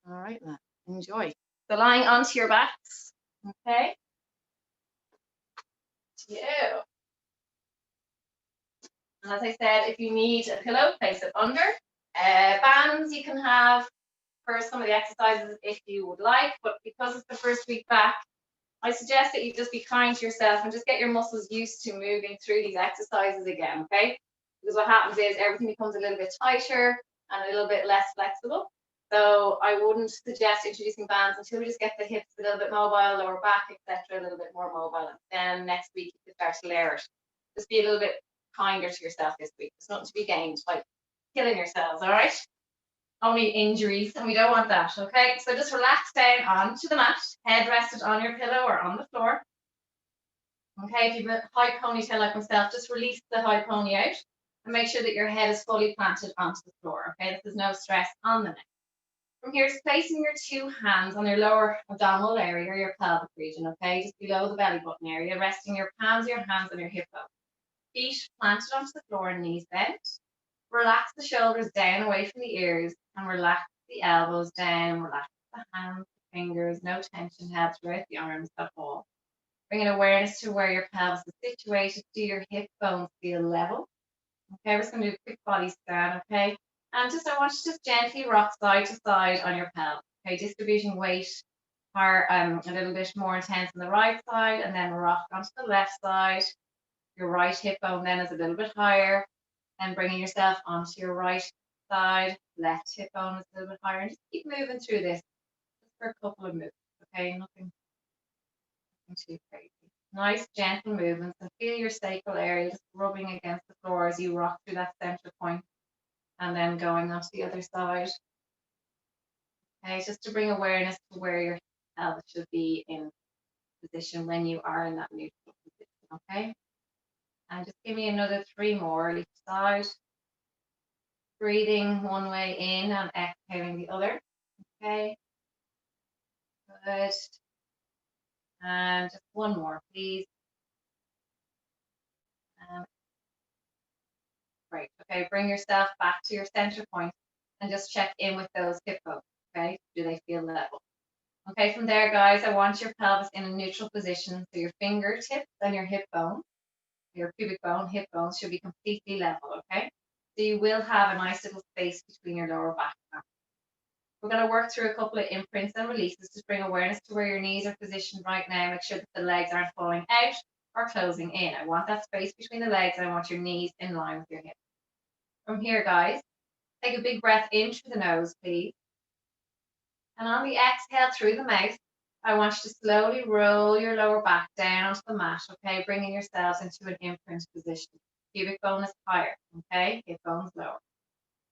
All right, then. Enjoy. So lying onto your backs, okay? To you. And as I said, if you need a pillow, place it under. Bands you can have for some of the exercises if you would like, but because it's the first week back, I suggest that you just be kind to yourself and just get your muscles used to moving through these exercises again, okay? Because what happens is everything becomes a little bit tighter and a little bit less flexible. So I wouldn't suggest introducing bands until we just get the hips a little bit mobile, lower back, etc., a little bit more mobile. And then next week you can start to layer it. Just be a little bit kinder to yourself this week. There's nothing to be gained by killing yourselves, all right? Only injuries, and we don't want that, okay? So just relax down onto the mat, head rested on your pillow or on the floor. Okay, if you have a high ponytail like myself, just release the high pony out and make sure that your head is fully planted onto the floor, okay? This is no stress on the neck. From here, just placing your two hands on your lower abdominal area, your pelvic region, okay? Just below the belly button area, resting your palms of your hands on your hip bone. Feet planted onto the floor and knees bent. Relax the shoulders down away from the ears and relax the elbows down, relax the hands, the fingers, no tension held throughout the arms at all. Bring an awareness to where your pelvis is situated. Do your hip bones feel level? Okay, we're just going to do a quick body scan, okay? And just I want you to just gently rock side to side on your pelvis, okay? Distributing weight are a little bit more intense on the right side and then rock onto the left side. Your right hip bone then is a little bit higher and bringing yourself onto your right side, left hip bone is a little bit higher. And just keep moving through this just for a couple of movements, okay? Nothing too crazy. Nice, gentle movements and feel your sacral area just rubbing against the floor as you rock through that center point and then going onto the other side. Okay, just to bring awareness to where your pelvis should be in position when you are in that neutral position, okay? And just give me another 3 more each side. Breathing one way in and exhaling the other. Okay. Good. And just one more, please. Great. Okay, bring yourself back to your center point and just check in with those hip bones. Okay, do they feel level? Okay, from there, guys, I want your pelvis in a neutral position. So your fingertips and your hip bone, your pubic bone, hip bones should be completely level. Okay, so you will have a nice little space between your lower back. We're going to work through a couple of imprints and releases to bring awareness to where your knees are positioned right now. Make sure that the legs aren't falling out or closing in. I want that space between the legs and I want your knees in line with your hips. From here, guys, take a big breath in through the nose, please. And on the exhale through the mouth, I want you to slowly roll your lower back down onto the mat, okay? Bringing yourselves into an imprint position. Pubic bone is higher, okay? Hip bone's lower.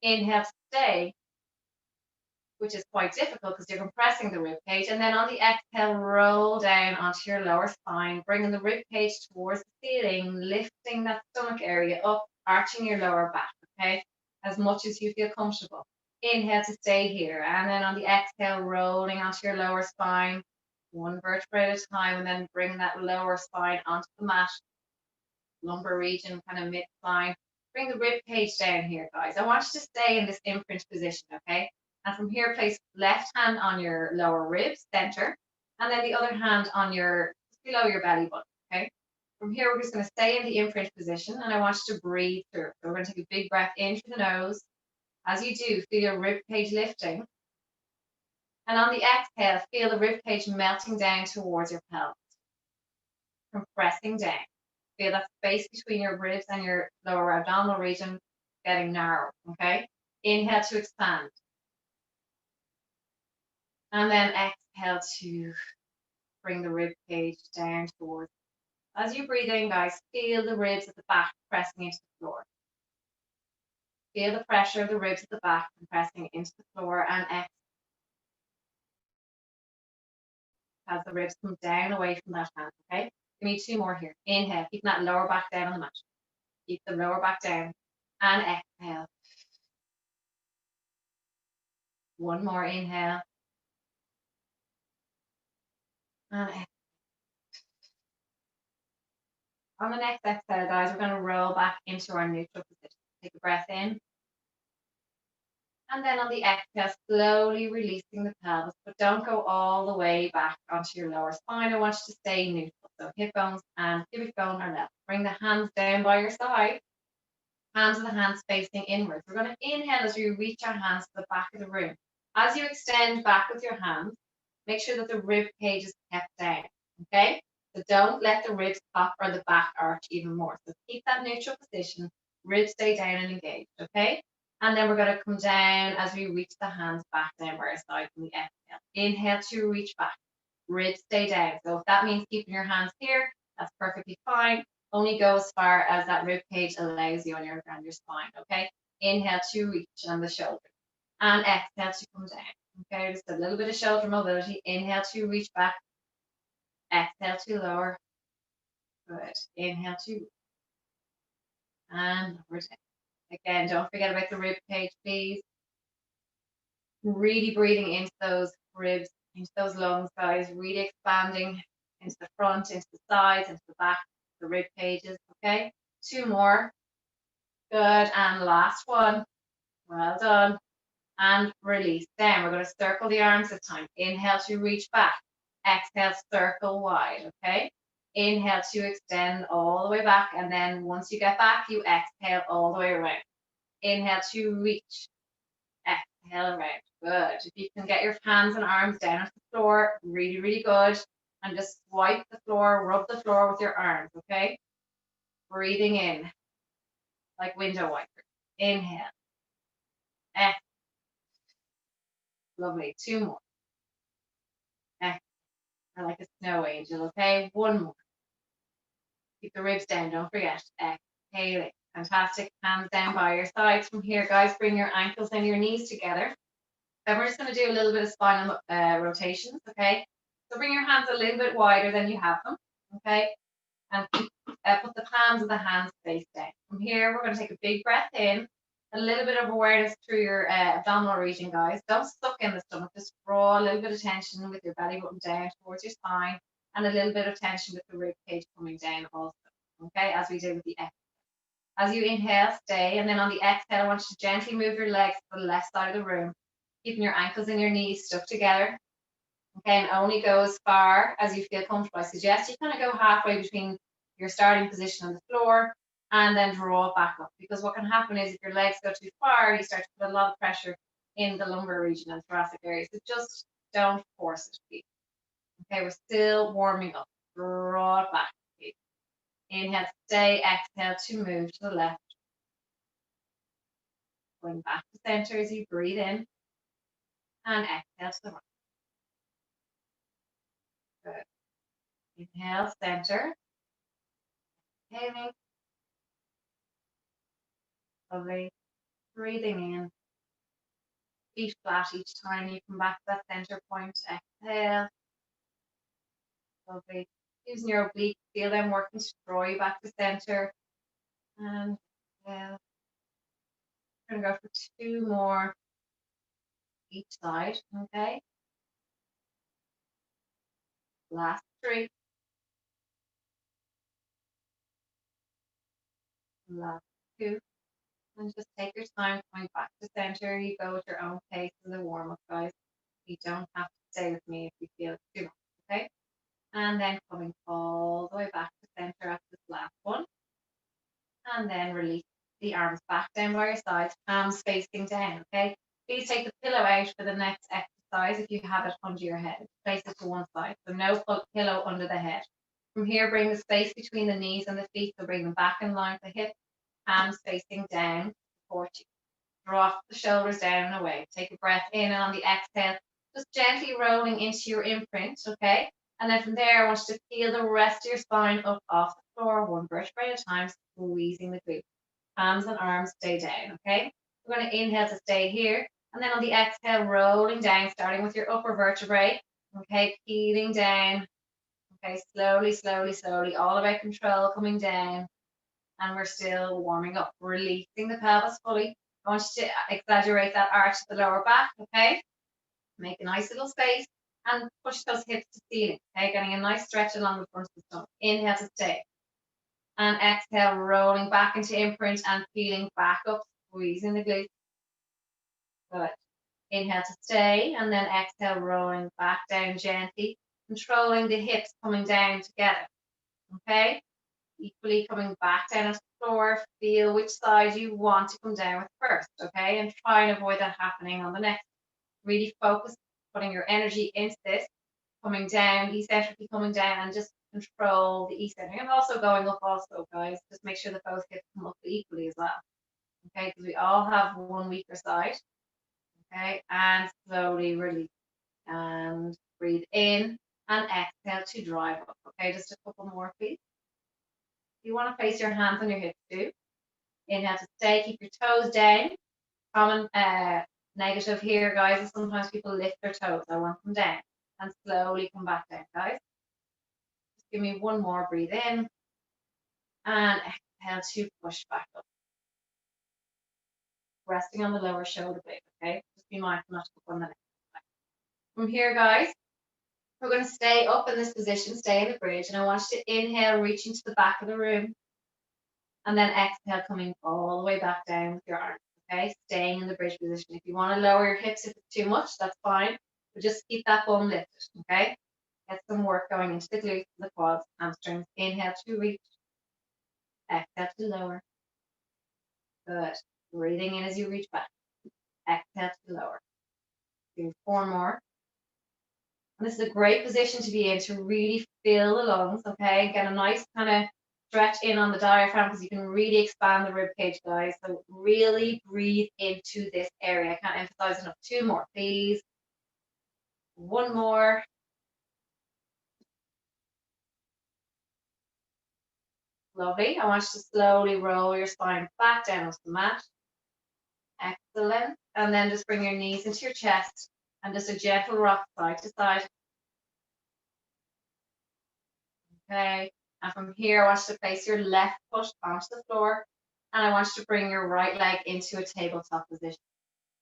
Inhale to stay, which is quite difficult because you're compressing the rib cage. And then on the exhale, roll down onto your lower spine, bringing the rib cage towards the ceiling, lifting that stomach area up, arching your lower back, okay? As much as you feel comfortable. Inhale to stay here. And then on the exhale, rolling onto your lower spine, one vertebra at a time, and then bring that lower spine onto the mat, lumbar region, kind of mid-spine. Bring the rib cage down here, guys. I want you to stay in this imprint position, okay? And from here, place left hand on your lower ribs, center, and then the other hand on your, below your belly button, okay? From here, we're just going to stay in the imprint position, and I want you to breathe through. So we're going to take a big breath in through the nose. As you do, feel your rib cage lifting. And on the exhale, feel the rib cage melting down towards your pelvis, compressing down. Feel that space between your ribs and your lower abdominal region getting narrow, okay? Inhale to expand. And then exhale to bring the rib cage down towards. As you breathe in, guys, feel the ribs at the back pressing into the floor. Feel the pressure of the ribs at the back compressing into the floor and exhale. As the ribs come down away from that hand, okay? Give me 2 more here. Inhale, keep that lower back down on the mat. Keep the lower back down. And exhale. One more inhale. And exhale. On the next exhale, guys, we're going to roll back into our neutral position. Take a breath in. And then on the exhale, slowly releasing the pelvis, but don't go all the way back onto your lower spine. I want you to stay neutral. So hip bones and pubic bone are level. Bring the hands down by your side. Hands of the hands facing inwards. We're going to inhale as we reach our hands to the back of the room. As you extend back with your hands, make sure that the rib cage is kept down. Okay? So don't let the ribs pop or the back arch even more. So keep that neutral position. Ribs stay down and engaged. Okay? And then we're going to come down as we reach the hands back down by our side from the exhale. Inhale to reach back. Ribs stay down. So if that means keeping your hands here, that's perfectly fine. Only go as far as that rib cage allows you on your spine. Okay? Inhale to reach on the shoulders. And exhale to come down. Okay, just a little bit of shoulder mobility. Inhale to reach back. Exhale to lower. Good. Inhale to and lower down. Again, don't forget about the rib cage, please. Really breathing into those ribs, into those lungs, guys. Really expanding into the front, into the sides, into the back, the rib cages. Okay, 2 more. Good. And last one. Well done. And release. Down. We're going to circle the arms this time. Inhale to reach back. Exhale, circle wide. Okay. Inhale to extend all the way back. And then once you get back, you exhale all the way around. Inhale to reach. Exhale around. Good. If you can get your hands and arms down on the floor, really, really good. And just swipe the floor, rub the floor with your arms. Okay. Breathing in like window wipers. Inhale. Exhale. Lovely. 2 more. Exhale. Like a snow angel, okay? 1 more. Keep the ribs down, don't forget. Exhaling. Fantastic. Hands down by your sides. From here, guys, bring your ankles and your knees together. Then we're just going to do a little bit of spinal rotations, okay? So bring your hands a little bit wider than you have them, okay? And put the palms of the hands face down. From here, we're going to take a big breath in. A little bit of awareness through your abdominal region, guys. Don't suck in the stomach. Just draw a little bit of tension with your belly button down towards your spine, and a little bit of tension with the rib cage coming down also. Okay, as we did with the exhale. As you inhale, stay, and then on the exhale, I want you to gently move your legs to the left side of the room, keeping your ankles and your knees stuck together. Okay, and only go as far as you feel comfortable. I suggest you kind of go halfway between your starting position on the floor and then draw back up, because what can happen is if your legs go too far, you start to put a lot of pressure in the lumbar region and thoracic area. So just don't force it, please. Okay, we're still warming up. Draw it back, please. Inhale, stay. Exhale to move to the left. Going back to center as you breathe in. And exhale to the right. Good. Inhale, center. Exhaling. Lovely. Breathing in. Feet flat each time you come back to that center point. Exhale. Lovely. Using your obliques, feel them working to draw you back to center. And exhale. We're going to go for 2 more each side. Okay. Last 3. Last 2. And just take your time coming back to center. You go at your own pace in the warm-up, guys. You don't have to stay with me if you feel it's too much, okay? And then coming all the way back to center after this last one. And then release the arms back down by your sides, palms facing down, okay? Please take the pillow out for the next exercise if you have it under your head. Place it to one side, so no pillow under the head. From here, bring the space between the knees and the feet, so bring them back in line with the hips, hands facing down, support you. Drop the shoulders down and away. Take a breath in, and on the exhale, just gently rolling into your imprint, okay? And then from there, I want you to feel the rest of your spine up off the floor, 1 vertebrae at a time, squeezing the glutes. Hands and arms stay down, okay? We're going to inhale to stay here. And then on the exhale, rolling down, starting with your upper vertebrae, okay? Peeling down, okay? Slowly, slowly, slowly, all about control, coming down. And we're still warming up, releasing the pelvis fully. I want you to exaggerate that arch at the lower back, okay? Make a nice little space and push those hips to ceiling, okay? Getting a nice stretch along the front of the stomach. Inhale to stay. And exhale, rolling back into imprint and peeling back up, squeezing the glutes. Good. Inhale to stay, and then exhale, rolling back down gently, controlling the hips coming down together. Okay? Equally coming back down onto the floor. Feel which side you want to come down with first, okay? And try and avoid that happening on the next. Really focus, putting your energy into this, coming down, eccentrically coming down, and just control the eccentric. And also going up also, guys. Just make sure that both hips come up equally as well. Okay, because we all have one weaker side. Okay, and slowly release. And breathe in and exhale to drive up. Okay, just a couple more, please. You want to place your hands on your hips too. Inhale to stay, keep your toes down. Common negative here, guys, is sometimes people lift their toes. I want them down and slowly come back down, guys. Just give me one more, breathe in and exhale to push back up. Resting on the lower shoulder blade, okay? Just be mindful not to put on the neck. From here, guys, we're going to stay up in this position, stay in the bridge, and I want you to inhale, reaching to the back of the room, and then exhale, coming all the way back down with your arms, okay? Staying in the bridge position. If you want to lower your hips if it's too much, that's fine, but just keep that bum lifted, okay? Get some work going into the glutes, the quads, hamstrings. Inhale to reach, exhale to lower. Good. Breathing in as you reach back. Exhale to lower. Do 4 more. And this is a great position to be in to really fill the lungs, okay? Get a nice kind of stretch in on the diaphragm because you can really expand the rib cage, guys. So really breathe into this area. I can't emphasize enough. 2 more, please. 1 more. Lovely. I want you to slowly roll your spine back down onto the mat. Excellent. And then just bring your knees into your chest and just a gentle rock side to side. Okay. And from here, I want you to place your left foot onto the floor. And I want you to bring your right leg into a tabletop position.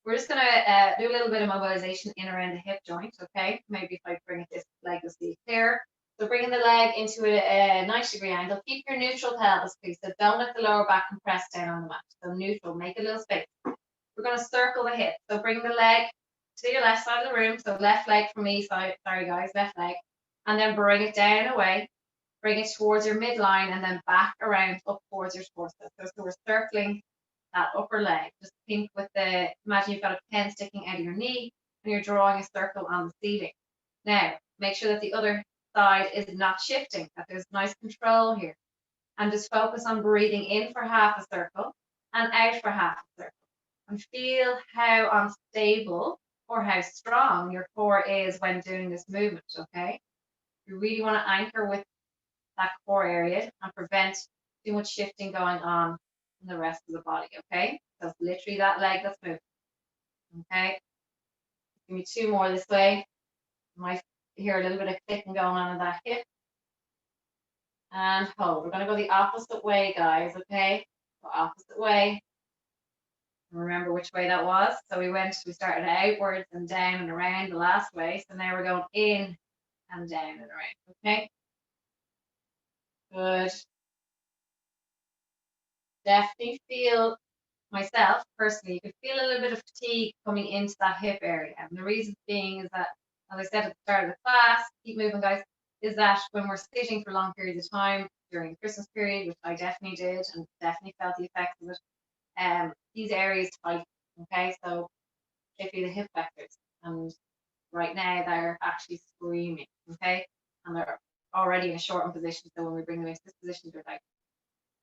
We're just going to do a little bit of mobilization in around the hip joint, okay? Maybe if I bring it this leg, you'll see it clearer. So bringing the leg into a 90-degree angle. Keep your neutral pelvis, please. So don't let the lower back compress down on the mat. So neutral, make a little space. We're going to circle the hip. So bring the leg to your left side of the room. So left leg for me, sorry guys, left leg. And then bring it down away. Bring it towards your midline and then back around up towards your torso. So we're circling that upper leg. Just think with imagine you've got a pen sticking out of your knee and you're drawing a circle on the ceiling. Now, make sure that the other side is not shifting, that there's nice control here. And just focus on breathing in for half a circle and out for half a circle. And feel how unstable or how strong your core is when doing this movement, okay? You really want to anchor with that core area and prevent too much shifting going on in the rest of the body, okay? So it's literally that leg that's moving, okay? Give me 2 more this way. You might hear a little bit of clicking going on in that hip. And hold. We're going to go the opposite way, guys, okay? Go opposite way. Remember which way that was. So we started outwards and down and around the last way. So now we're going in and down and around, okay? Good. Definitely feel, myself personally, you could feel a little bit of fatigue coming into that hip area. And the reason being is that, as I said at the start of the class, keep moving, guys, is that when we're sitting for long periods of time during the Christmas period, which I definitely did and definitely felt the effects of it, these areas tight, okay? So particularly the hip flexors, and right now they're actually screaming, okay? And they're already in a shortened position, so when we bring them into this position, they're like,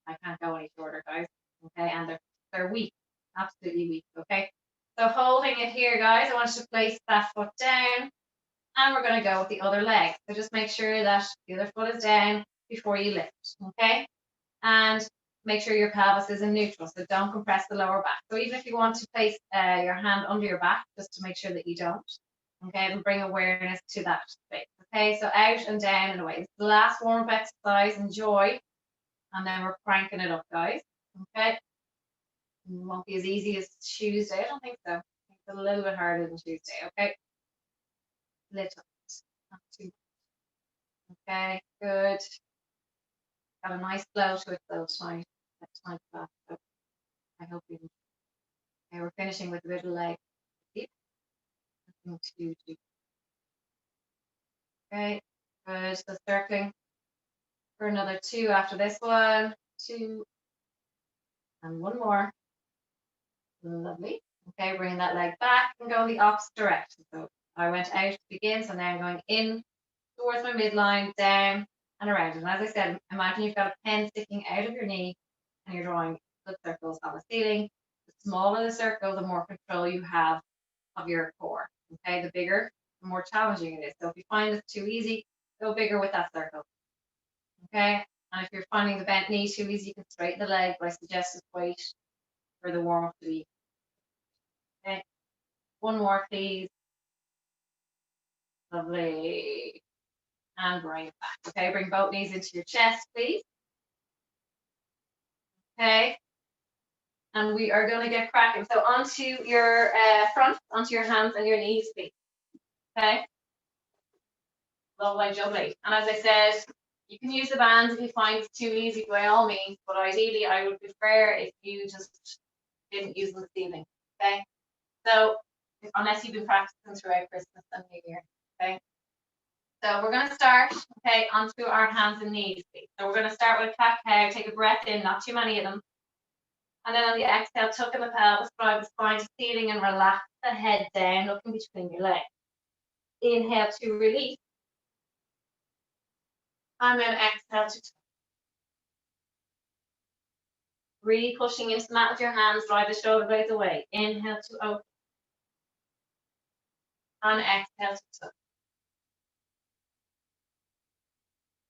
I can't go any shorter, guys, okay? And they're weak, absolutely weak, okay? So holding it here, guys, I want you to place that foot down, and we're going to go with the other leg. So just make sure that the other foot is down before you lift, okay? And make sure your pelvis is in neutral, so don't compress the lower back. So even if you want to place your hand under your back, just to make sure that you don't, okay, and bring awareness to that space, okay? So out and down and away. It's the last warm-up exercise, enjoy, and then we're cranking it up, guys, okay? It won't be as easy as Tuesday, I don't think so. I think it's a little bit harder than Tuesday, okay? Little, not too much. Okay, good. Got a nice flow to it though tonight. So I hope you. Okay, we're finishing with the middle leg. 2, 2. Okay, good. So circling for another 2 after this one. 2 and 1 more. Lovely. Okay, bringing that leg back and go the opposite direction. So I went out to begin, so now I'm going in towards my midline, down and around. And as I said, imagine you've got a pen sticking out of your knee and you're drawing good circles on the ceiling. The smaller the circle, the more control you have of your core. Okay, the bigger, the more challenging it is. So if you find it's too easy, go bigger with that circle. Okay, and if you're finding the bent knee too easy, you can straighten the leg, but I suggest just wait for the warm up to be. Okay, 1 more, please. Lovely. And bring it back. Okay, bring both knees into your chest, please. Okay, and we are going to get cracking. So onto your front, onto your hands and your knees, please. Okay. Lovely. And as I said, you can use the bands if you find it's too easy by all means, but ideally I would prefer if you just didn't use them this evening. Okay. So unless you've been practicing throughout Christmas and New Year. Okay. So we're going to start, okay, onto our hands and knees, please. So we're going to start with cat cow. Take a breath in, not too many of them. And then on the exhale, tuck in the pelvis, drive the spine to ceiling and relax the head down, looking between your legs. Inhale to release. And then exhale to tuck. Really pushing into the mat with your hands, drive the shoulder blades away. Inhale to open. And exhale to tuck.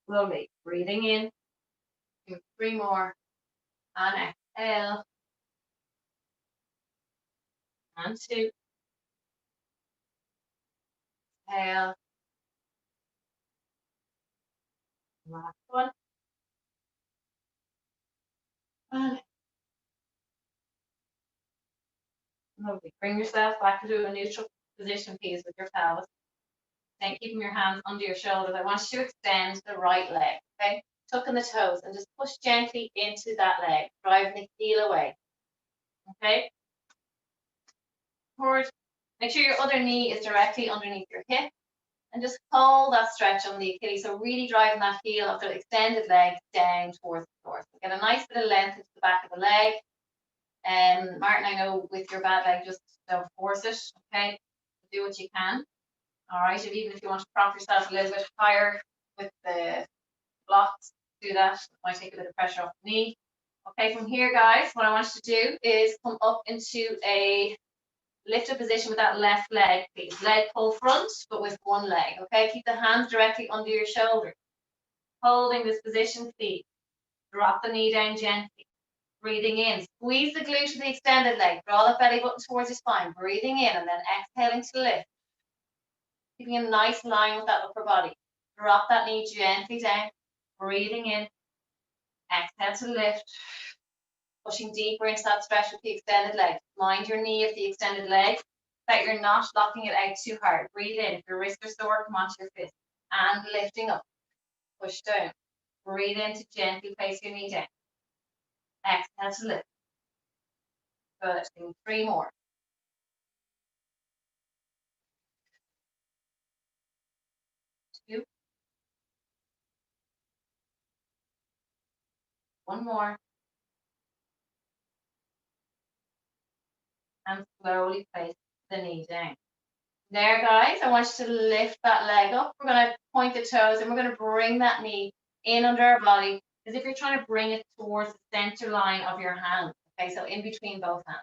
Slowly, breathing in. Do 3 more. And exhale. And 2. Exhale. Last one. And lovely. Bring yourself back into a neutral position, please, with your pelvis. Then keeping your hands under your shoulders. I want you to extend the right leg, okay? Tuck in the toes and just push gently into that leg, driving the heel away, okay? Forward. Make sure your other knee is directly underneath your hip and just hold that stretch on the Achilles. So really driving that heel of the extended leg down towards the floor. So get a nice bit of length into the back of the leg. Martin, I know with your bad leg, just don't force it, okay? Do what you can. All right, even if you want to prop yourself a little bit higher with the blocks, do that. It might take a bit of pressure off the knee. Okay, from here, guys, what I want you to do is come up into a lifted position with that left leg, please. Leg pull front, but with one leg, okay? Keep the hands directly under your shoulders. Holding this position, please. Drop the knee down gently. Breathing in. Squeeze the glute to the extended leg. Draw the belly button towards your spine. Breathing in and then exhaling to lift. Keeping a nice line with that upper body. Drop that knee gently down. Breathing in. Exhale to lift. Pushing deeper into that stretch with the extended leg. Mind your knee of the extended leg, that you're not locking it out too hard. Breathe in. If your wrists are sore, come onto your fist. And lifting up. Push down. Breathe in to gently place your knee down. Exhale to lift. Good. 3 more. 2. 1 more. And slowly place the knee down. There, guys, I want you to lift that leg up. We're going to point the toes and we're going to bring that knee in under our body as if you're trying to bring it towards the center line of your hand. Okay, so in between both hands.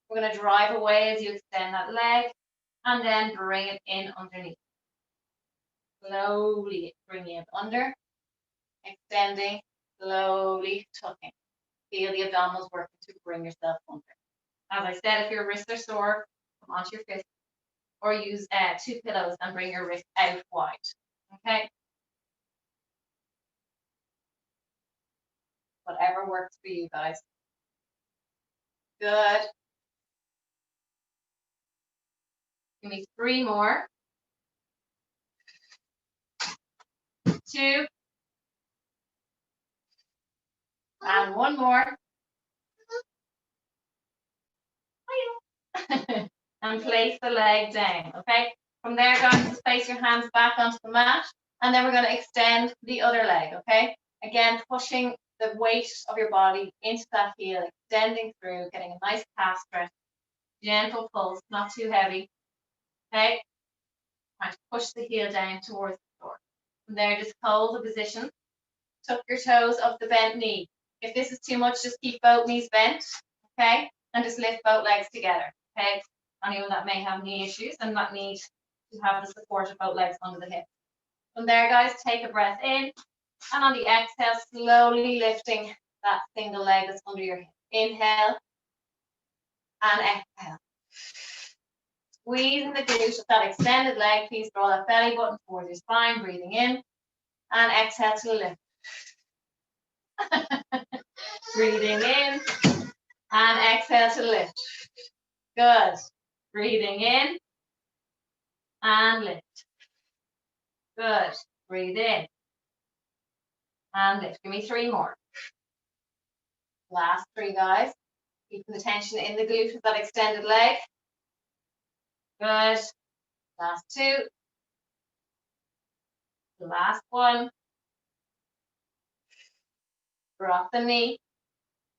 We're going to drive away as you extend that leg and then bring it in underneath. Slowly bringing it under, extending, slowly tucking. Feel the abdominals working to bring yourself under. As I said, if your wrists are sore, come onto your fist or use 2 pillows and bring your wrist out wide. Okay? Whatever works for you guys. Good. Give me 3 more. 2. And 1 more. And place the leg down, okay? From there, guys, just place your hands back onto the mat, and then we're going to extend the other leg, okay? Again, pushing the weight of your body into that heel, extending through, getting a nice calf stretch, gentle pulse, not too heavy, okay? Trying to push the heel down towards the floor. From there, just hold the position, tuck your toes up the bent knee. If this is too much, just keep both knees bent, okay? And just lift both legs together, okay? Anyone that may have knee issues and not need to have the support of both legs under the hip. From there, guys, take a breath in, and on the exhale, slowly lifting that single leg that's under your hip. Inhale and exhale. Squeezing the glute of that extended leg. Please draw that belly button towards your spine, breathing in, and exhale to lift. Breathing in, and exhale to lift. Good. Breathing in, and lift. Good. Breathe in, and lift. Give me 3 more. Last 3, guys. Keeping the tension in the glute of that extended leg. Good. Last 2. Last 1. Drop the knee.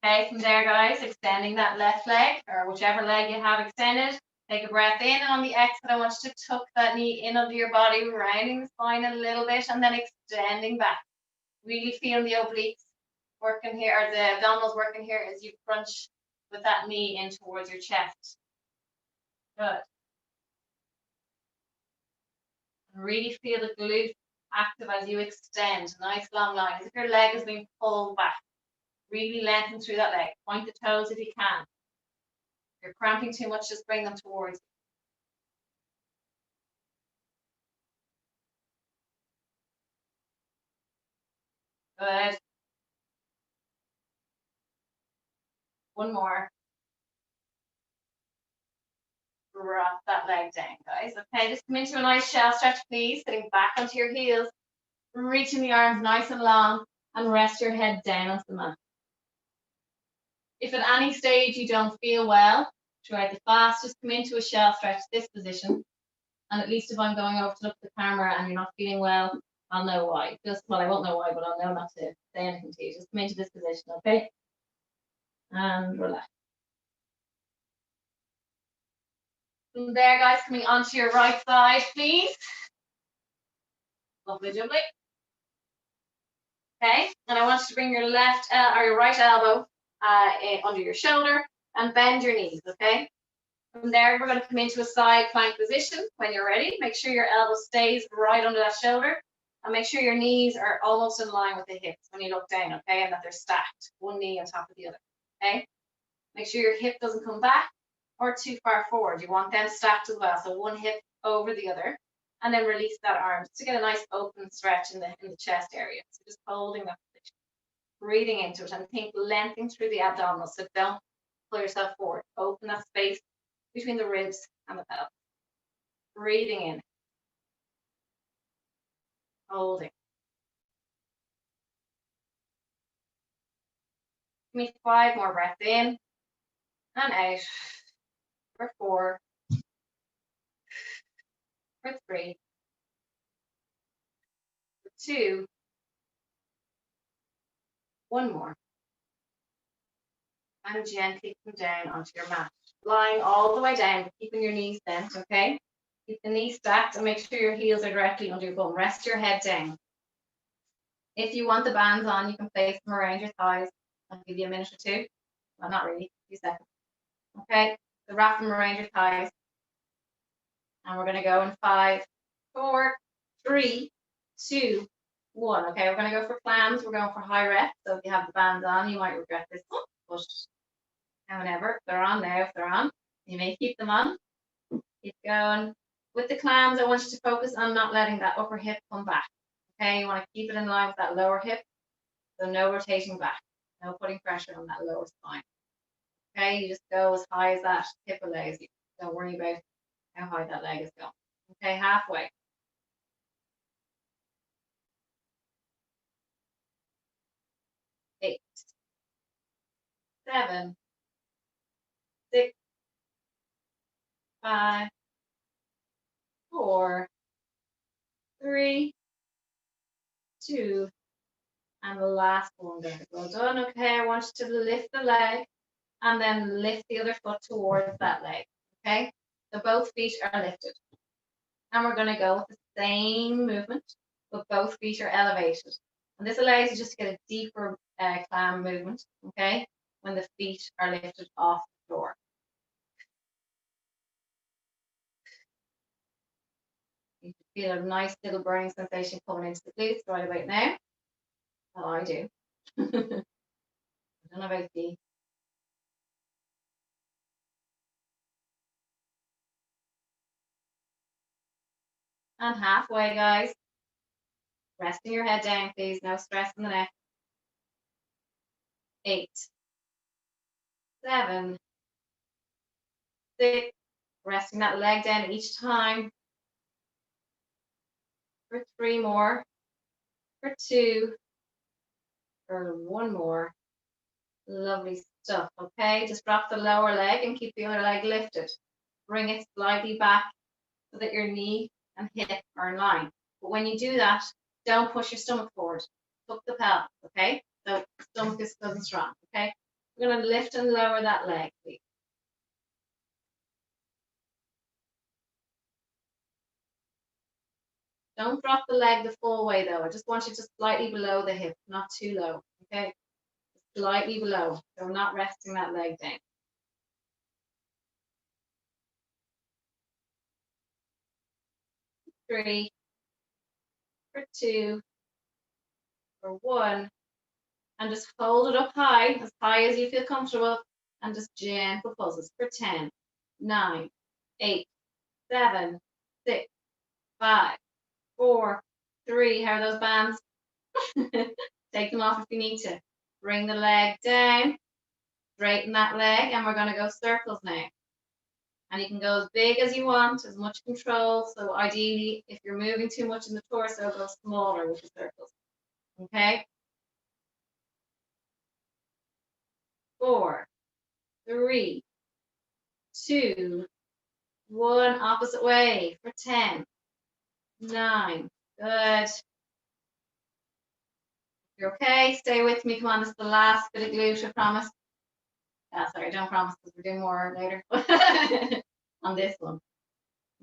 Okay, from there, guys, extending that left leg, or whichever leg you have extended. Take a breath in, and on the exhale, I want you to tuck that knee in under your body, rounding the spine a little bit, and then extending back. Really feel the obliques working here, or the abdominals working here as you crunch with that knee in towards your chest. Good. Really feel the glute active as you extend. Nice long line, as if your leg is being pulled back. Really lengthen through that leg. Point the toes if you can. If you're cramping too much, just bring them towards you. Good. 1 more. Drop that leg down, guys. Okay, just come into a nice shell stretch, please. Sitting back onto your heels. Reaching the arms nice and long, and rest your head down onto the mat. If at any stage you don't feel well throughout the class, just come into a shell stretch, this position. And at least if I'm going over to look at the camera and you're not feeling well, I'll know why. Well, I won't know why, but I'll know not to say anything to you. Just come into this position, okay? And relax. From there, guys, coming onto your right side, please. Lovely jubbly. Okay, and I want you to bring your left or your right elbow under your shoulder and bend your knees, okay? From there, we're going to come into a side plank position. When you're ready, make sure your elbow stays right under that shoulder, and make sure your knees are almost in line with the hips when you look down, okay? And that they're stacked, one knee on top of the other, okay? Make sure your hip doesn't come back or too far forward. You want them stacked as well, so one hip over the other, and then release that arm just to get a nice open stretch in the chest area. So just holding that position, breathing into it, and think lengthening through the abdominals. So don't pull yourself forward. Open that space between the ribs and the pelvis. Breathing in, holding. Give me 5 more breaths in and out. For 4, for 3, for 2, 1 more. And gently come down onto your mat. Lying all the way down, keeping your knees bent, okay? Keep the knees stacked and make sure your heels are directly under your bum. Rest your head down. If you want the bands on, you can place them around your thighs. I'll give you a minute or 2. Well, not really, 2 seconds. Okay, so wrap them around your thighs. And we're going to go in 5, 4, 3, 2, 1. Okay, we're going to go for clams. We're going for high reps. So if you have the bands on, you might regret this one. But whenever they're on now, if they're on, you may keep them on. Keep going. With the clams, I want you to focus on not letting that upper hip come back. Okay, you want to keep it in line with that lower hip. So no rotating back, no putting pressure on that lower spine. Okay, you just go as high as that hip allows you. Don't worry about how high that leg is going. Okay, halfway. 8, 7, 6, 5, 4, 3, 2, and the last one, guys. Well done. Okay, I want you to lift the leg and then lift the other foot towards that leg. Okay, so both feet are lifted. And we're going to go with the same movement, but both feet are elevated. And this allows you just to get a deeper clam movement, okay, when the feet are lifted off the floor. You can feel a nice little burning sensation coming into the glutes right about now. Oh, I do. I don't know about you. And halfway, guys. Resting your head down, please. No stress in the neck. 8, 7, 6. Resting that leg down each time. For 3 more. For 2. For 1 more. Lovely stuff. Okay, just drop the lower leg and keep the other leg lifted. Bring it slightly back so that your knee and hip are in line. But when you do that, don't push your stomach forward. Tuck the pelvis, okay? So stomach is still strong, okay? We're going to lift and lower that leg, please. Don't drop the leg the full way though. I just want you just slightly below the hip, not too low, okay? Slightly below, so we're not resting that leg down. 3, for 2, for 1, and just hold it up high as you feel comfortable, and just gentle pulses for 10, 9, 8, 7, 6, 5, 4, 3. How are those bands? Take them off if you need to. Bring the leg down, straighten that leg, and we're going to go circles now. And you can go as big as you want, as much control. So ideally, if you're moving too much in the torso, go smaller with the circles. Okay? 4, 3, 2, 1. Opposite way for 10, 9. Good. You're okay. Stay with me. Come on, this is the last bit of glute, I promise. Sorry, don't promise because we're doing more later on this one.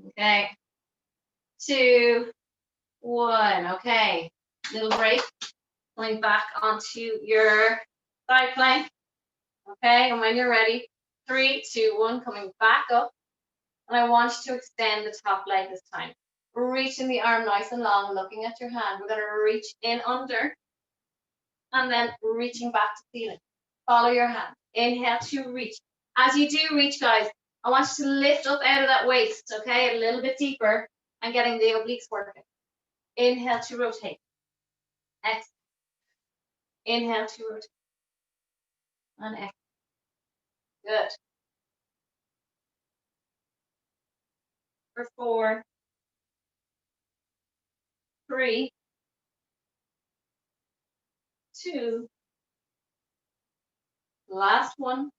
Okay. 2, 1. Okay. Little break. Going back onto your side plank. Okay, and when you're ready, 3, 2, 1, coming back up. And I want you to extend the top leg this time. Reaching the arm nice and long, looking at your hand. We're going to reach in under and then reaching back to ceiling. Follow your hand. Inhale to reach. As you do reach, guys, I want you to lift up out of that waist, okay, a little bit deeper and getting the obliques working. Inhale to rotate. Exhale. Inhale to rotate. And exhale. Good. For 4, 3, 2, last one.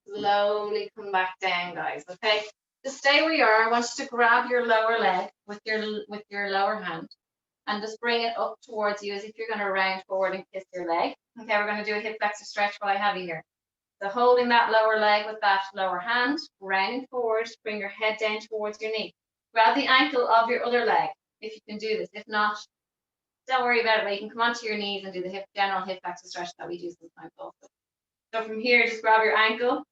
Slowly come back down, guys, okay? To stay where you are, I want you to grab your lower leg with your lower hand and just bring it up towards you as if you're going to round forward and kiss your leg. Okay, we're going to do a hip flexor stretch while I have you here. So holding that lower leg with that lower hand, rounding forward, bring your head down towards your knee. Grab the ankle of your other leg if you can do this. If not, don't worry about it, but you can come onto your knees and do the general hip flexor stretch that we do sometimes also. So from here, just grab your ankle,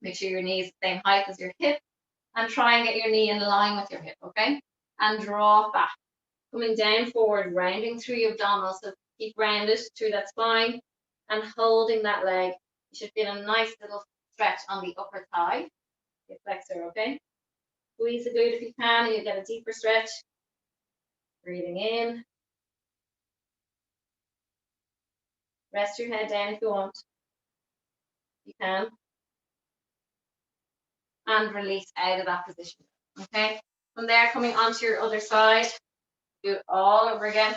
make sure your knee is the same height as your hip, and try and get your knee in line with your hip, okay? And draw back. Coming down forward, rounding through your abdominals, so keep rounded through that spine and holding that leg. You should feel a nice little stretch on the upper thigh, hip flexor, okay? Squeeze the glute if you can, and you get a deeper stretch. Breathing in. Rest your head down if you want. You can. And release out of that position, okay? From there, coming onto your other side, do it all over again.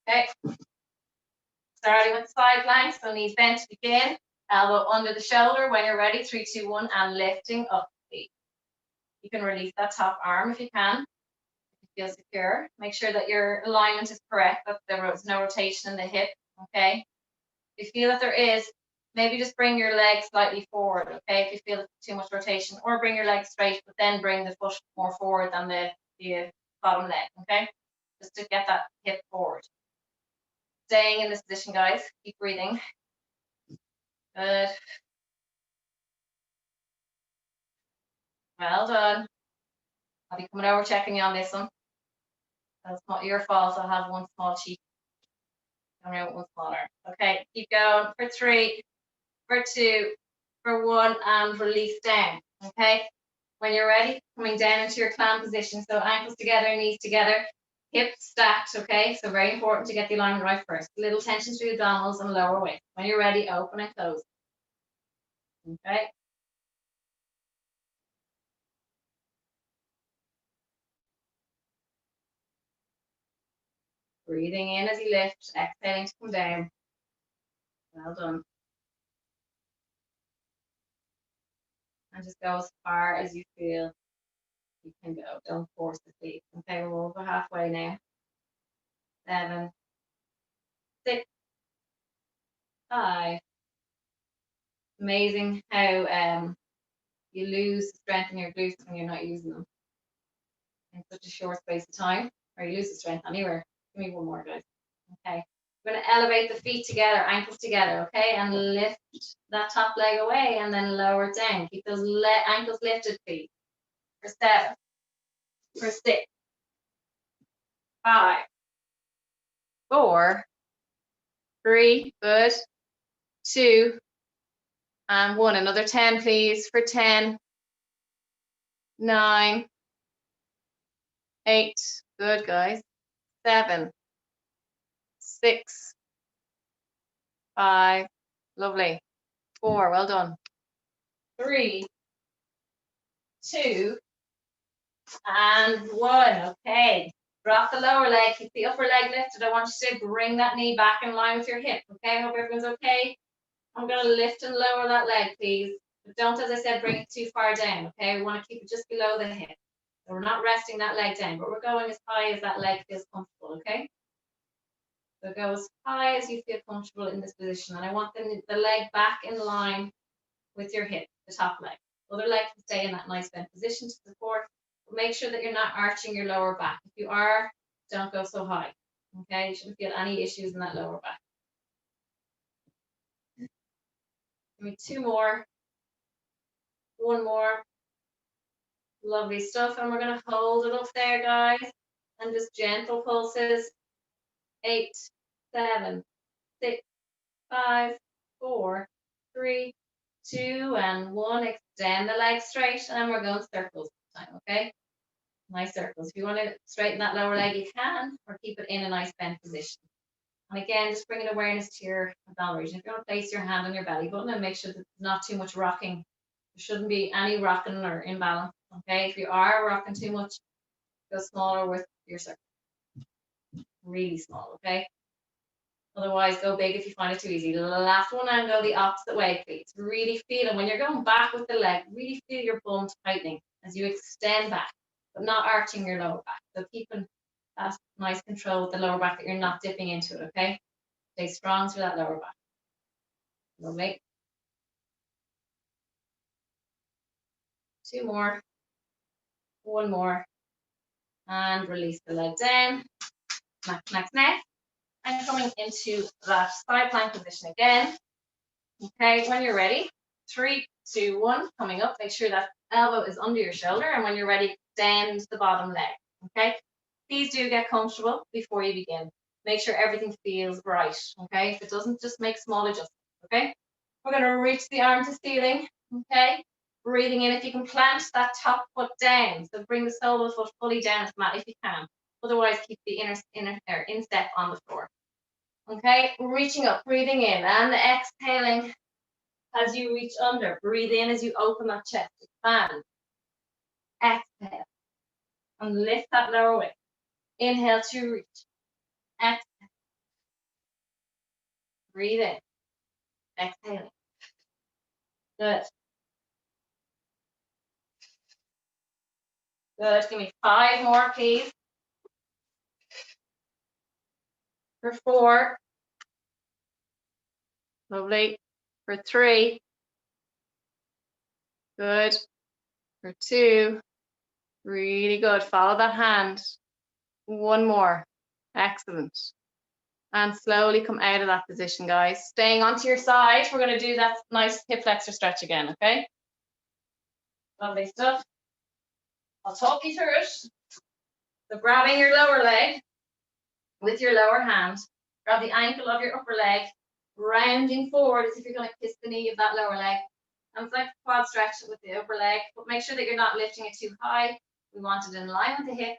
Okay. Starting with side plank, so knees bent to begin. Elbow under the shoulder when you're ready. 3, 2, 1, and lifting up the feet. You can release that top arm if you can. If you feel secure. Make sure that your alignment is correct, that there is no rotation in the hip, okay? If you feel that there is, maybe just bring your leg slightly forward, okay? If you feel too much rotation, or bring your leg straight, but then bring the foot more forward than the bottom leg, okay? Just to get that hip forward. Staying in this position, guys. Keep breathing. Good. Well done. I'll be coming over checking you on this one. That's not your fault. I'll have one small cheek. Coming out one smaller. Okay, keep going for 3, for 2, for 1, and release down. Okay, when you're ready, coming down into your clam position. So ankles together, knees together, hips stacked. Okay, so very important to get the alignment right first. Little tension through the abdominals and lower waist. When you're ready, open and close. Okay. Breathing in as you lift, exhaling to come down. Well done. And just go as far as you feel you can go. Don't force the feet. Okay, we're over halfway now. 7, 6, 5. Amazing how you lose strength in your glutes when you're not using them in such a short space of time, or you lose the strength anywhere. Give me one more, guys. Okay. We're going to elevate the feet together, ankles together, okay? And lift that top leg away and then lower it down. Keep those ankles lifted, feet. For 7, for 6, 5, 4, 3, good, 2, and 1. Another 10, please, for 10, 9, 8, good, guys, 7, 6, 5, lovely, 4, well done, 3, 2, and 1. Okay, drop the lower leg, keep the upper leg lifted. I want you to bring that knee back in line with your hip. Okay, I hope everyone's okay. I'm going to lift and lower that leg, please. But don't, as I said, bring it too far down. Okay, we want to keep it just below the hip. So we're not resting that leg down, but we're going as high as that leg feels comfortable. Okay, so go as high as you feel comfortable in this position, and I want the leg back in line with your hip, the top leg. Other leg can stay in that nice bent position to support, but make sure that you're not arching your lower back. If you are, don't go so high. Okay, you shouldn't feel any issues in that lower back. Give me 2 more. 1 more. Lovely stuff. And we're going to hold it up there, guys. And just gentle pulses. 8, 7, 6, 5, 4, 3, 2, and 1. Extend the leg straight, and we're going circles this time, okay? Nice circles. If you want to straighten that lower leg, you can, or keep it in a nice bent position. And again, just bringing awareness to your abdominal region. If you want to place your hand on your belly button and make sure that there's not too much rocking. There shouldn't be any rocking or imbalance, okay? If you are rocking too much, go smaller with your circle. Really small, okay? Otherwise, go big if you find it too easy. The last one, and go the opposite way, please. Really feel it. When you're going back with the leg, really feel your bum tightening as you extend back, but not arching your lower back. So keeping that nice control with the lower back, that you're not dipping into it, okay? Stay strong through that lower back. Lovely. 2 more. 1 more. And release the leg down. Next. And coming into that side plank position again. Okay, when you're ready, 3, 2, 1, coming up. Make sure that elbow is under your shoulder, and when you're ready, extend the bottom leg. Okay, please do get comfortable before you begin. Make sure everything feels right. Okay, if it doesn't, just make small adjustments. Okay, we're going to reach the arm to ceiling. Okay, breathing in. If you can plant that top foot down, so bring the sole of the foot fully down to the mat if you can. Otherwise, keep the instep on the floor. Okay, reaching up, breathing in, and exhaling as you reach under. Breathe in as you open that chest, expand. Exhale, and lift that lower waist. Inhale to reach. Exhale. Breathe in. Exhaling. Good. Good. Give me 5 more, please. For 4. Lovely. For 3. Good. For 2. Really good. Follow that hand. 1 more. Excellent. And slowly come out of that position, guys. Staying onto your side. We're going to do that nice hip flexor stretch again, okay? Lovely stuff. I'll talk you through it. So grabbing your lower leg with your lower hand. Grab the ankle of your upper leg. Rounding forward as if you're going to kiss the knee of that lower leg. And it's like a quad stretch with the upper leg. But make sure that you're not lifting it too high. We want it in line with the hip.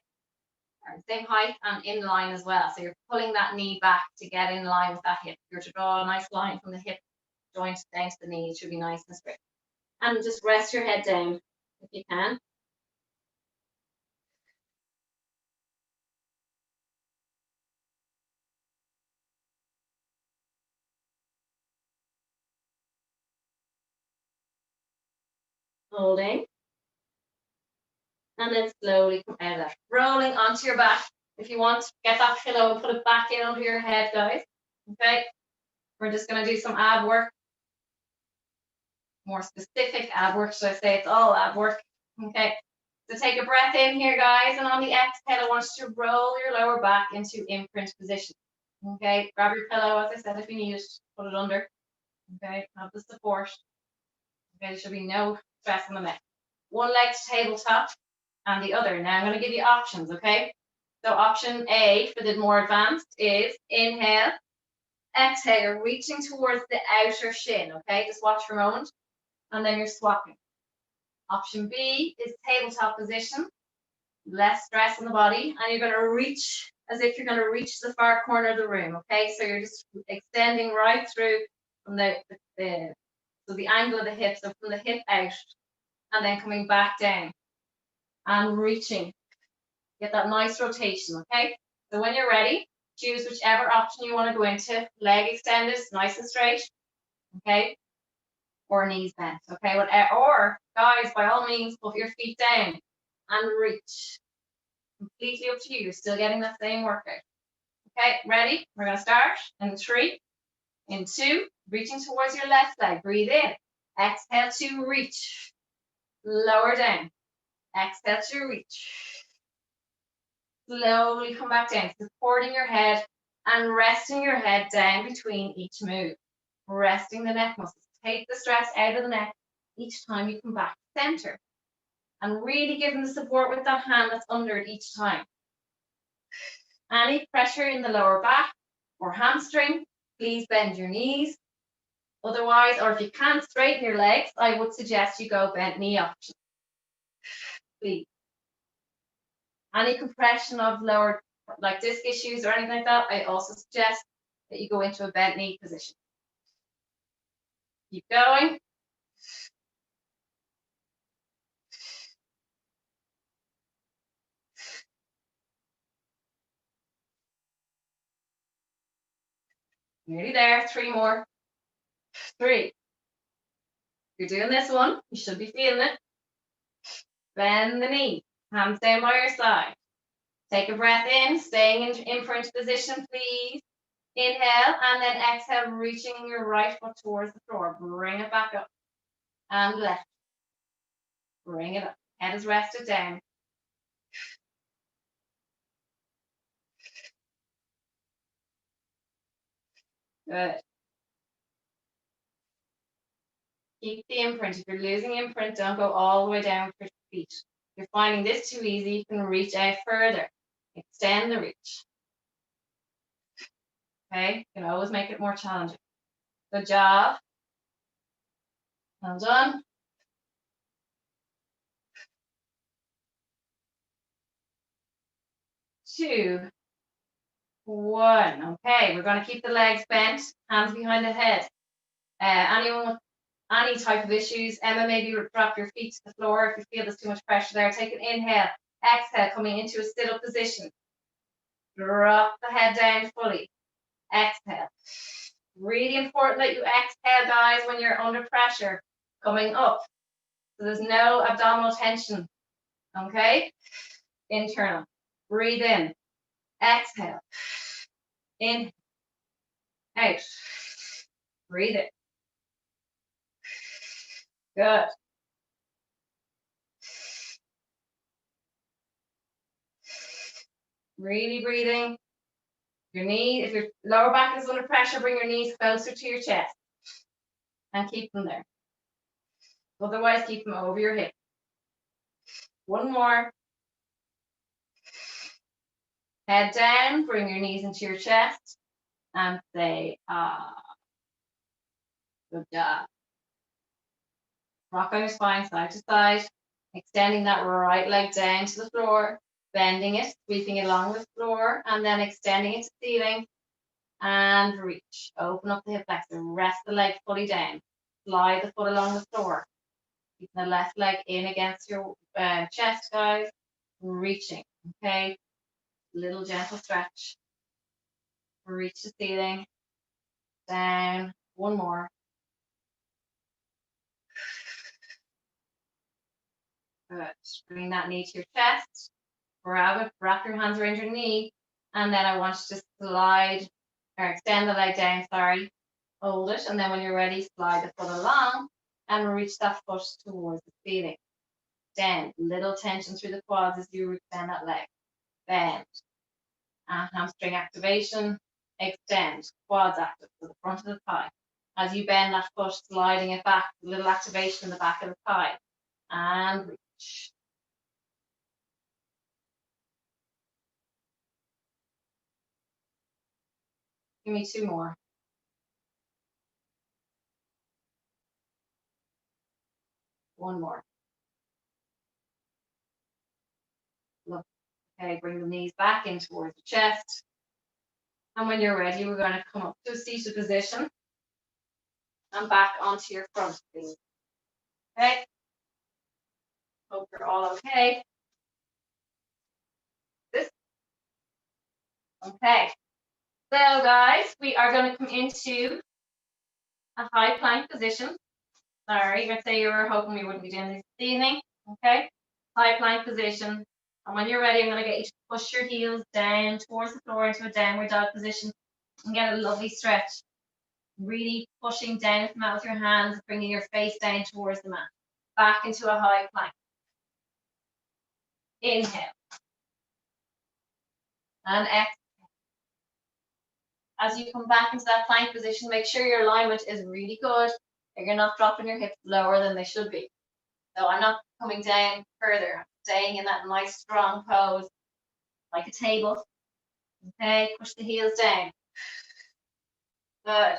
Same height and in line as well. So you're pulling that knee back to get in line with that hip. You're to draw a nice line from the hip joint down to the knee. It should be nice and straight. And just rest your head down if you can. Holding. And then slowly come out of that. Rolling onto your back. If you want, get that pillow and put it back in under your head, guys. Okay. We're just going to do some ab work. More specific ab work, should I say? It's all ab work. Okay. So take a breath in here, guys. And on the exhale, I want you to roll your lower back into imprint position. Okay. Grab your pillow, as I said, if you need it, put it under. Okay. Have the support. Okay. There should be no stress on the neck. One leg to tabletop and the other. Now I'm going to give you options, okay? So option A for the more advanced is inhale, exhale, you're reaching towards the outer shin, okay? Just watch for a moment, and then you're swapping. Option B is tabletop position, less stress on the body, and you're going to reach as if you're going to reach the far corner of the room, okay? So you're just extending right through from the angle of the hip, so from the hip out, and then coming back down and reaching. Get that nice rotation, okay? So when you're ready, choose whichever option you want to go into. Leg extended, nice and straight, okay? Or knees bent, okay? Or, guys, by all means, put your feet down and reach. Completely up to you. You're still getting that same workout. Okay, ready? We're going to start in 3, in 2, reaching towards your left leg. Breathe in. Exhale to reach. Lower down. Exhale to reach. Slowly come back down, supporting your head and resting your head down between each move. Resting the neck muscles. Take the stress out of the neck each time you come back to center. And really giving the support with that hand that's under it each time. Any pressure in the lower back or hamstring, please bend your knees. Otherwise, or if you can't straighten your legs, I would suggest you go bent knee option. Please. Any compression of lower, like disc issues or anything like that, I also suggest that you go into a bent knee position. Keep going. Nearly there. 3 more. 3. You're doing this one. You should be feeling it. Bend the knee. Hands down by your side. Take a breath in, staying in imprint position, please. Inhale, and then exhale, reaching your right foot towards the floor. Bring it back up. And left. Bring it up. Head is rested down. Good. Keep the imprint. If you're losing imprint, don't go all the way down for your feet. If you're finding this too easy, you can reach out further. Extend the reach. Okay? You can always make it more challenging. Good job. Well done. Two, 1. Okay, we're going to keep the legs bent, hands behind the head. Anyone with any type of issues, Emma, maybe drop your feet to the floor if you feel there's too much pressure there. Take an inhale, exhale, coming into a sit-up position. Drop the head down fully. Exhale. Really important that you exhale, guys, when you're under pressure, coming up. So there's no abdominal tension. Okay, internal. Breathe in, exhale, in, out. Breathe it. Good. Really breathing. Your knee, if your lower back is under pressure, bring your knees closer to your chest and keep them there. Otherwise, keep them over your hip. One more. Head down, bring your knees into your chest and say, ah. Good job. Rock on your spine side to side, extending that right leg down to the floor, bending it, sweeping it along the floor, and then extending it to the ceiling and reach. Open up the hip flexor, rest the leg fully down, slide the foot along the floor, keeping the left leg in against your chest, guys, reaching, okay? Little gentle stretch, reach the ceiling, down, one more. Good. Bring that knee to your chest. Grab it, wrap your hands around your knee, and then I want you to slide or extend the leg down, sorry. Hold it, and then when you're ready, slide the foot along and reach that foot towards the ceiling. Extend, little tension through the quads as you extend that leg. Bend. And hamstring activation, extend, quads active to the front of the thigh. As you bend that foot, sliding it back, a little activation in the back of the thigh. And reach. Give me two more. One more. Look. Okay, bring the knees back in towards the chest. And when you're ready, we're going to come up to a seated position and back onto your front feet. Okay. Hope you're all okay. This. Okay. So guys, we are going to come into a high plank position. Sorry, I'd say you were hoping we wouldn't be doing this evening. Okay. High plank position. And when you're ready, I'm going to get you to push your heels down towards the floor into a downward dog position and get a lovely stretch. Really pushing down the mat with your hands, bringing your face down towards the mat. Back into a high plank. Inhale. And exhale. As you come back into that plank position, make sure your alignment is really good, that you're not dropping your hips lower than they should be. So I'm not coming down further. I'm staying in that nice strong pose, like a table. Okay, push the heels down. Good.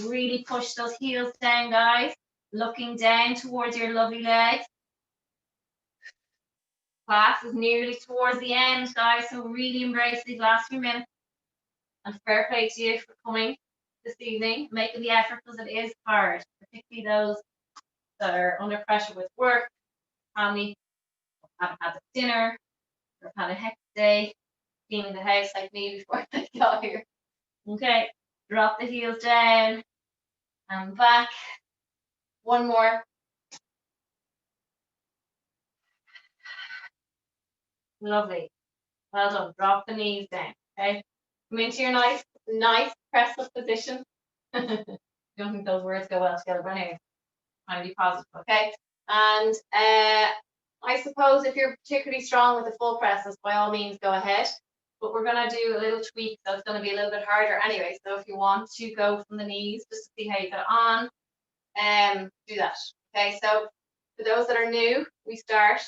Really push those heels down, guys. Looking down towards your lovely legs. Class is nearly towards the end, guys, so really embrace these last few minutes. And fair play to you for coming this evening, making the effort, because it is hard, particularly those that are under pressure with work, family, haven't had a dinner, or had a hectic day, cleaning the house like me before I got here. Okay, drop the heels down and back. One more. Lovely. Well done. Drop the knees down. Okay. Come into your nice press up position. I don't think those words go well together, but anyway, trying to be positive. Okay. And I suppose if you're particularly strong with the full presses, by all means go ahead. But we're going to do a little tweak, so it's going to be a little bit harder anyway. So if you want to go from the knees, just to see how you get on, do that. Okay, so for those that are new, we start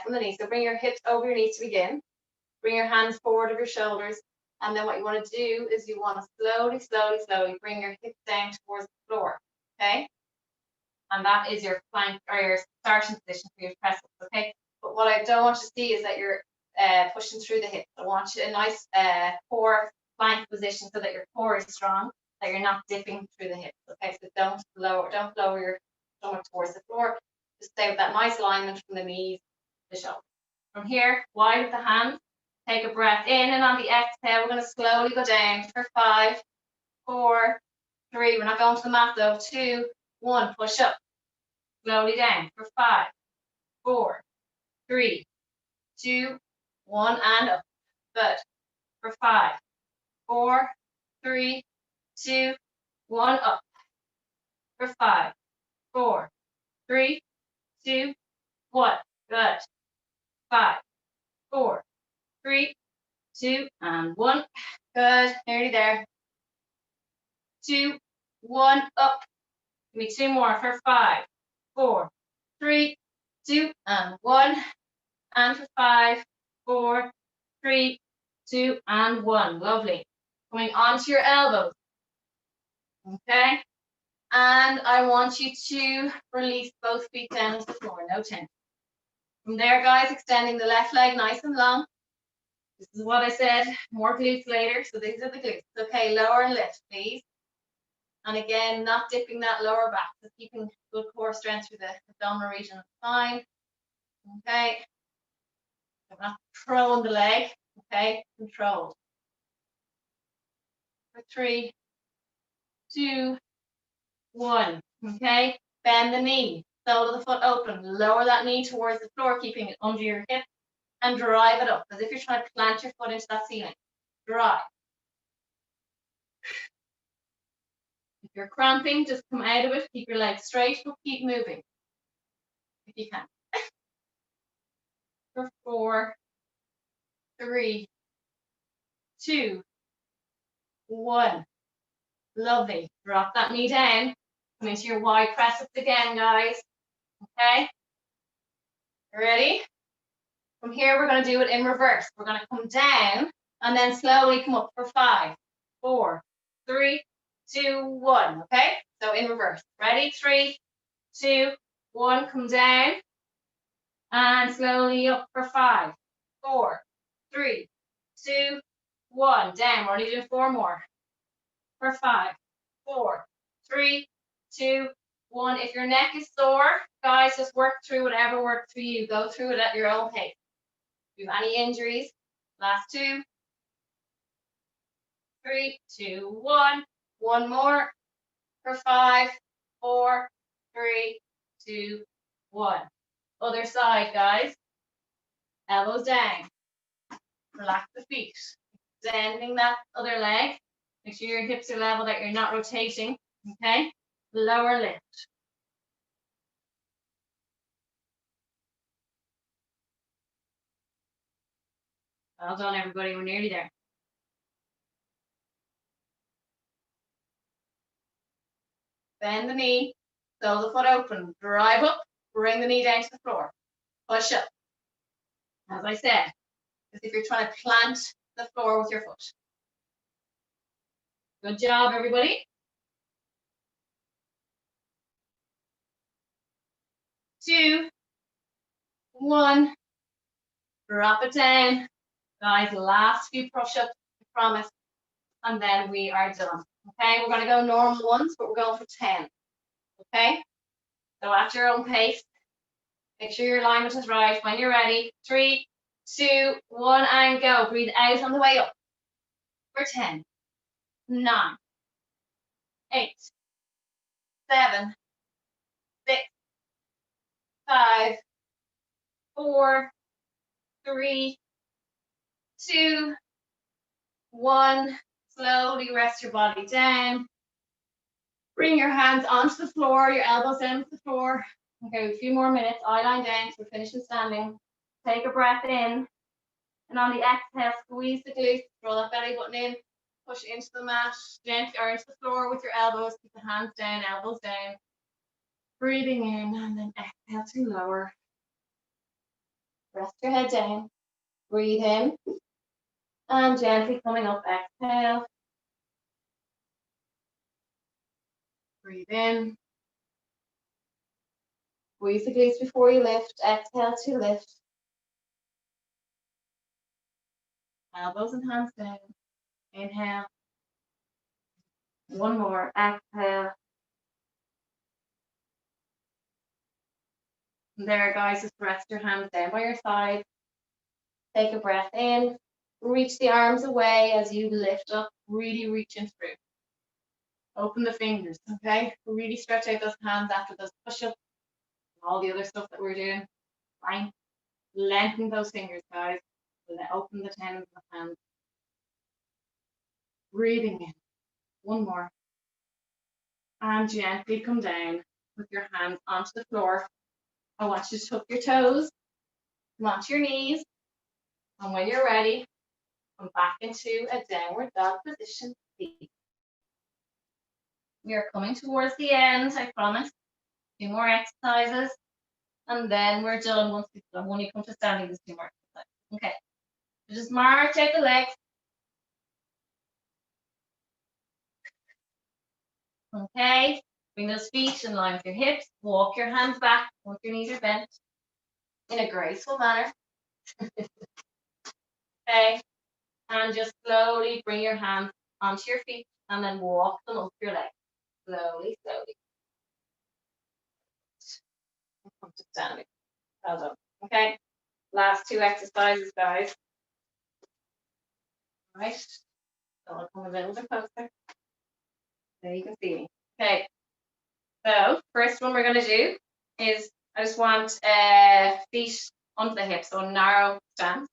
from the knees. So bring your hips over your knees to begin. Bring your hands forward of your shoulders. And then what you want to do is you want to slowly bring your hips down towards the floor. Okay? And that is your plank or your starting position for your press ups. Okay? But what I don't want you to see is that you're pushing through the hips. I want you a nice core plank position so that your core is strong, that you're not dipping through the hips. Okay, so don't lower your stomach towards the floor. Just stay with that nice alignment from the knees to the shoulders. From here, wide with the hands. Take a breath in, and on the exhale, we're going to slowly go down for 5, 4, 3. We're not going to the mat though. 2, 1. Push up. Slowly down for 5, 4, 3, 2, 1, and up. Good. For 5, 4, 3, 2, 1, up. For 5, 4, 3, 2, 1. Good. 5, 4, 3, 2, and 1. Good. Nearly there. 2, 1, up. Give me 2 more for 5, 4, 3, 2, and 1. And for 5, 4, 3, 2, and 1. Lovely. Coming onto your elbows. Okay. And I want you to release both feet down to the floor. No tension. From there, guys, extending the left leg nice and long. This is what I said. More glutes later. So these are the glutes. Okay. Lower and lift, please. And again, not dipping that lower back. So keeping good core strength through the abdominal region of the spine. Okay. I'm not throwing the leg. Okay. Controlled. For 3, 2, 1. Okay. Bend the knee. Sole of the foot open. Lower that knee towards the floor, keeping it under your hip. And drive it up as if you're trying to plant your foot into that ceiling. Drive. If you're cramping, just come out of it. Keep your legs straight, but keep moving if you can. For 4, 3, 2, 1. Lovely. Drop that knee down. Come into your wide press ups again, guys. Okay. Ready? From here, we're going to do it in reverse. We're going to come down and then slowly come up for 5, 4, 3, 2, 1. Okay. So in reverse. Ready? 3, 2, 1. Come down and slowly up for 5, 4, 3, 2, 1. Down. We're only doing 4 more. For 5, 4, 3, 2, 1. If your neck is sore, guys, just work through whatever works for you. Go through it at your own pace. If you have any injuries, last 2, 3, 2, 1. One more. For 5, 4, 3, 2, 1. Other side, guys. Elbows down. Relax the feet. Extending that other leg. Make sure your hips are level, that you're not rotating. Okay? Lower lift. Well done, everybody. We're nearly there. Bend the knee. Sole the foot open. Drive up. Bring the knee down to the floor. Push up. As I said, as if you're trying to plant the floor with your foot. Good job, everybody. 2, 1. Drop it down. Guys, last few push-ups, I promise. And then we are done. Okay, we're going to go normal ones, but we're going for 10. Okay, so at your own pace. Make sure your alignment is right. When you're ready, 3, 2, 1, and go. Breathe out on the way up. For 10, 9, 8, 7, 6, 5, 4, 3, 2, 1. Slowly rest your body down. Bring your hands onto the floor, your elbows down to the floor. Okay, a few more minutes. Eye line down, so we're finishing standing. Take a breath in. And on the exhale, squeeze the glutes, draw that belly button in, push into the mat, gently or into the floor with your elbows. Keep the hands down, elbows down. Breathing in and then exhale to lower. Rest your head down. Breathe in. And gently coming up, exhale. Breathe in. Squeeze the glutes before you lift. Exhale to lift. Elbows and hands down. Inhale. One more. Exhale. And there, guys, just rest your hands down by your side. Take a breath in. Reach the arms away as you lift up. Really reaching through. Open the fingers, okay? Really stretch out those hands after those push-ups and all the other stuff that we're doing. Fine. Lengthen those fingers, guys. Open the tendons of the hands. Breathing in. One more. And gently come down with your hands onto the floor. I want you to tuck your toes, come onto your knees, and when you're ready, come back into a downward dog position. We are coming towards the end, I promise. 2 more exercises, and then we're done. Once we've done, when you come to standing, there's 2 more exercises. Okay, so just march out the legs. Okay, bring those feet in line with your hips. Walk your hands back once your knees are bent in a graceful manner. Okay, and just slowly bring your hands onto your feet and then walk them up your legs. Slowly, slowly. Come to standing. Well done. Okay, last 2 exercises, guys. All right, so I'll come a little bit closer. There you can see me. Okay, so first one we're going to do is I just want feet onto the hips, so a narrow stance,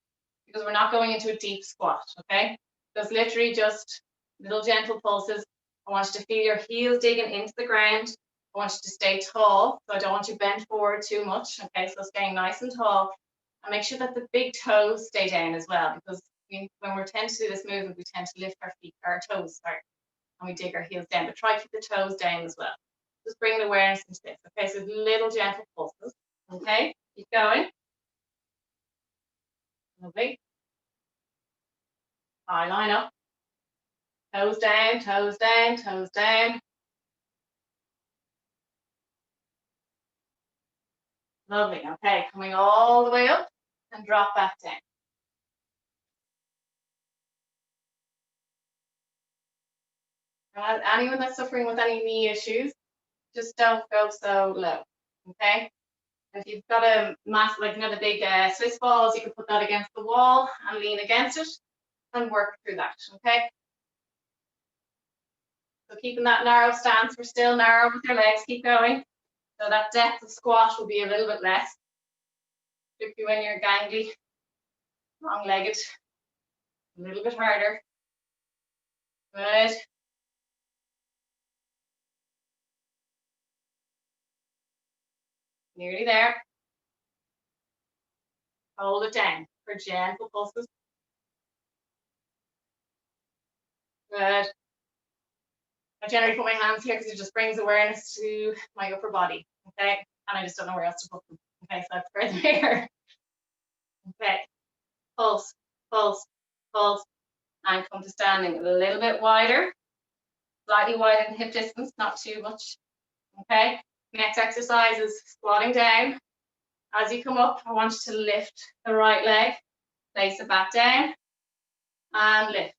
because we're not going into a deep squat, okay? So it's literally just little gentle pulses. I want you to feel your heels digging into the ground. I want you to stay tall, so I don't want you bent forward too much, okay? So staying nice and tall, and make sure that the big toes stay down as well, because when we tend to do this movement, we tend to lift our toes, sorry, and we dig our heels down, but try to keep the toes down as well. Just bring the awareness into this, okay? So little gentle pulses, okay? Keep going. Lovely. Eye line up. Toes down, toes down, toes down. Lovely. Okay, coming all the way up and drop back down. Anyone that's suffering with any knee issues, just don't go so low, okay? If you've got a mass, like the big Swiss balls, you can put that against the wall and lean against it and work through that, okay? So keeping that narrow stance, we're still narrow with your legs, keep going. So that depth of squat will be a little bit less, particularly when you're gangly, long-legged, a little bit harder. Good. Nearly there. Hold it down for gentle pulses. Good. I generally put my hands here because it just brings awareness to my upper body, okay? And I just don't know where else to put them. Okay, so that's further here. Okay, pulse, pulse, pulse, and come to standing a little bit wider, slightly wider than hip distance, not too much. Okay, next exercise is squatting down. As you come up, I want you to lift the right leg, place it back down, and lift.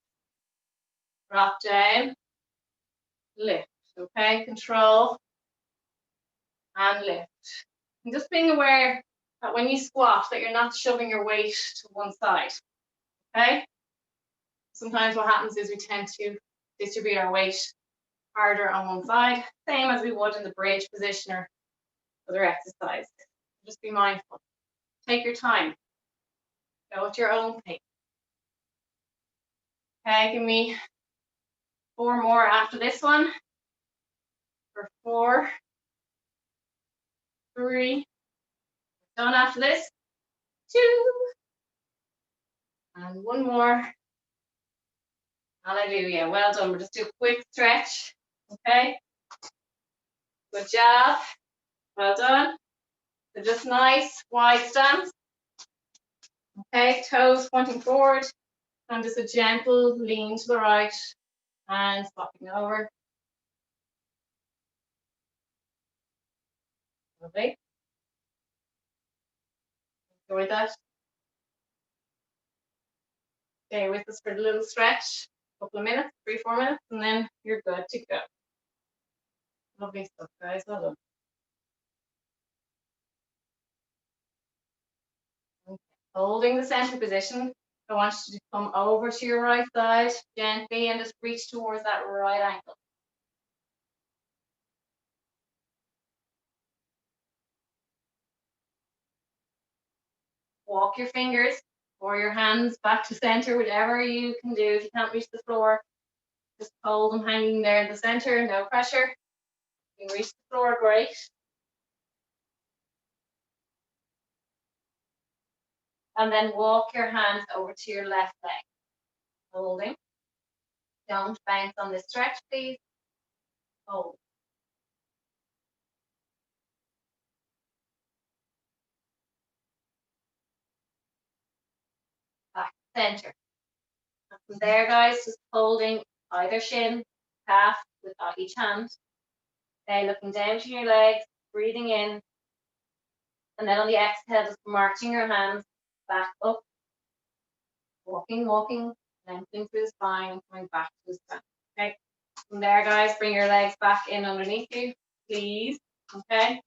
Drop down, lift. Okay, control, and lift. And just being aware that when you squat, that you're not shoving your weight to one side, okay? Sometimes what happens is we tend to distribute our weight harder on one side, same as we would in the bridge position or other exercise. Just be mindful. Take your time. Go at your own pace. Okay, give me 4 more after this one. For 4, 3, done after this. 2, and 1 more. Hallelujah. Well done. We'll just do a quick stretch. Okay. Good job. Well done. So just nice wide stance. Okay, toes pointing forward. And just a gentle lean to the right and swapping over. Lovely. Enjoy that. Stay with us for a little stretch, a couple of minutes, 3, 4 minutes, and then you're good to go. Lovely stuff, guys. Well done. Okay. Holding the center position, I want you to come over to your right side gently and just reach towards that right ankle. walk your fingers or your hands back to center, whatever you can do. If you can't reach the floor, just hold them hanging there in the center, no pressure. You can reach the floor, great. And then walk your hands over to your left leg, holding. Don't bounce on this stretch, please. Hold. Back to center. And from there, guys, just holding either shin, calf with each hand. Okay, looking down to your legs, breathing in. And then on the exhale, just marching your hands back up. Walking, walking, lengthening through the spine and coming back to the spine. Okay. From there, guys, bring your legs back in underneath you, please. Okay.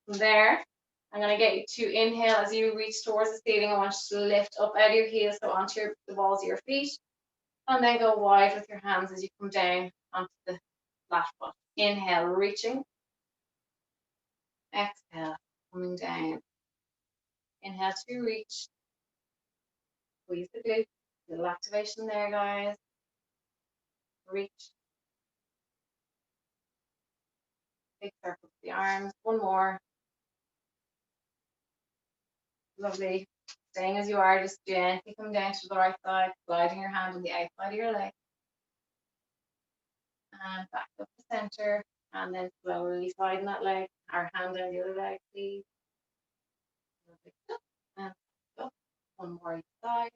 From there, I'm going to get you to inhale as you reach towards the ceiling. I want you to lift up out of your heels, so onto the balls of your feet. And then go wide with your hands as you come down onto the flat foot. Inhale, reaching. Exhale, coming down. Inhale to reach. Squeeze the glutes. Little activation there, guys. Reach. Big circle with the arms. One more. Lovely. Staying as you are, just gently come down to the right side, sliding your hand on the outside of your leg. And back up the center. And then slowly sliding that leg. Our hand down the other leg, please. And up. One more each side.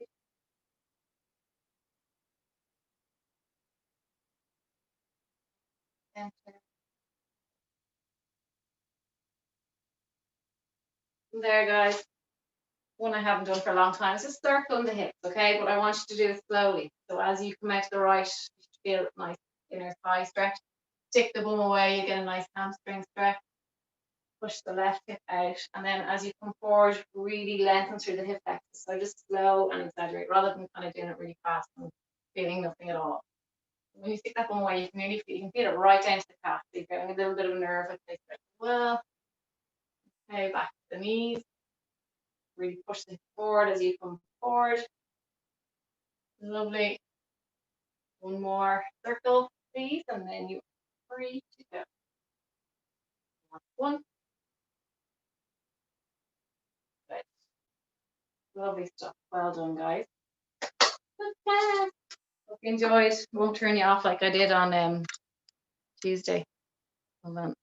Center. And there, guys. One I haven't done for a long time is just circling the hips, okay? But I want you to do it slowly. So as you come out to the right, you should feel a nice inner thigh stretch. Stick the bum away, you get a nice hamstring stretch. Push the left hip out. And then as you come forward, really lengthen through the hip flexors. So just slow and exaggerate rather than kind of doing it really fast and feeling nothing at all. When you stick that bum away, you can feel it right down to the calf. So you're getting a little bit of a nerve with this stretch as well. Okay, back to the knees. Really push them forward as you come forward. Lovely. One more circle, please, and then you are free to go. One. Good. Lovely stuff. Well done, guys. Hope you enjoyed. Won't turn you off like I did on Tuesday. Hold on.